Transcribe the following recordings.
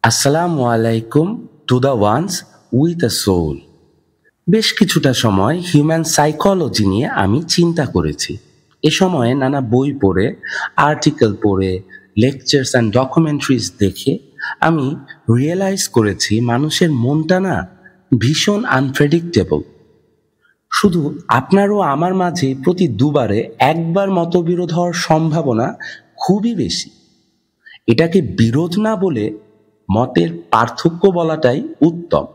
আসসালামু আলাইকুম to the ones with a soul. বেশ কিছুটা সময় হিউম্যান সাইকোলজি নিয়ে আমি চিন্তা করেছি। এ সময়ে নানা বই পড়ে, আর্টিকেল পড়ে, লেকচার্স অ্যান্ড ডকুমেন্টারিজ দেখে আমি রিয়েলাইজ করেছি মানুষের মনটা না ভীষণ আনপ্রেডিক্টেবল। শুধু আপনার ও আমার মাঝে প্রতি দুবারে একবার মতবিরোধ হওয়ার সম্ভাবনা খুবই বেশি। এটাকে বিরোধ না বলে মতের পার্থক্য বলাটাই উত্তম।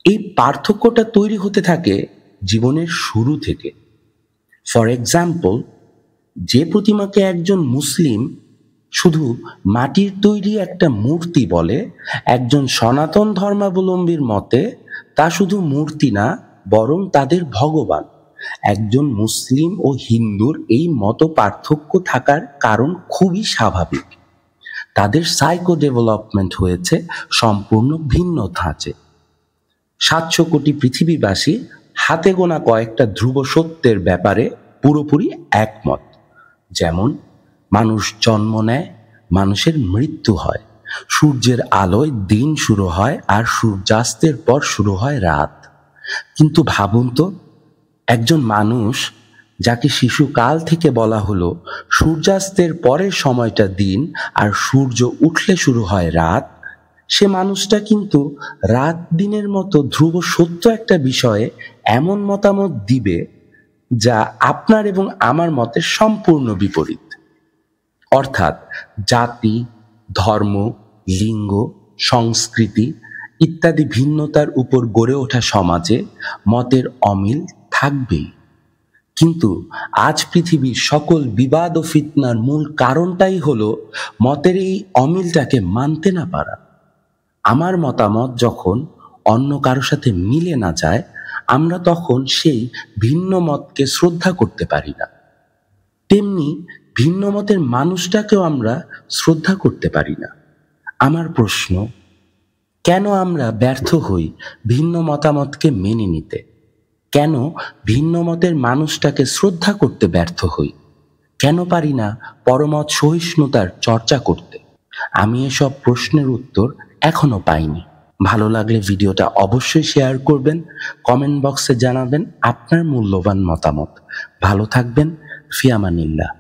এই পার্থক্যটা তৈরি হতে থাকে জীবনের শুরু থেকে। ফর এক্সাম্পল, যে প্রতিমাকে একজন মুসলিম শুধু মাটির তৈরি একটা মূর্তি বলে, একজন সনাতন ধর্মাবলম্বীর মতে তা শুধু মূর্তি না, বরং তাদের ভগবান। একজন মুসলিম ও হিন্দুর এই মত পার্থক্য থাকার কারণ খুবই স্বাভাবিক। তাদের সাইকো ডেভেলপমেন্ট হয়েছে সম্পূর্ণ ভিন্ন ধাঁচে। ৭০০ কোটি পৃথিবীবাসী হাতে গোনা কয়েকটা ধ্রুব সত্যের ব্যাপারে পুরোপুরি একমত। যেমন, মানুষ জন্ম নেয়, মানুষের মৃত্যু হয়, সূর্যের আলোয় দিন শুরু হয় আর সূর্যাস্তের পর শুরু হয় রাত। কিন্তু ভাবুন তো, একজন মানুষ যাকে শিশুকাল থেকে বলা হলো সূর্যাস্তের পরের সময়টা দিন আর সূর্য উঠলে শুরু হয় রাত, সে মানুষটা কিন্তু রাত দিনের মতো ধ্রুব সত্য একটা বিষয়ে এমন মতামত দিবে যা আপনার এবং আমার মতের সম্পূর্ণ বিপরীত। অর্থাৎ জাতি, ধর্ম, লিঙ্গ, সংস্কৃতি ইত্যাদি ভিন্নতার উপর গড়ে ওঠা সমাজে মতের অমিল থাকবেই। কিন্তু আজ পৃথিবীর সকল বিবাদ ও ফিতনার মূল কারণটাই হলো মতের এই অমিলটাকে মানতে না পারা। আমার মতামত যখন অন্য কারো সাথে মিলে না যায়, আমরা তখন সেই ভিন্ন মতকে শ্রদ্ধা করতে পারি না। তেমনি ভিন্ন মতের মানুষটাকেও আমরা শ্রদ্ধা করতে পারি না। আমার প্রশ্ন, কেন আমরা ব্যর্থ হই ভিন্ন মতামতকে মেনে নিতে? কেন ভিন্ন মতের মানুষটাকে শ্রদ্ধা করতে ব্যর্থ হই? কেন পারি না পরমত সহিষ্ণুতার চর্চা করতে? আমি এসব প্রশ্নের উত্তর এখনো পাইনি। ভালো লাগলে ভিডিওটা অবশ্যই শেয়ার করবেন, কমেন্ট বক্সে জানাবেন আপনার মূল্যবান মতামত। ভালো থাকবেন, ফি আমানিল্লাহ।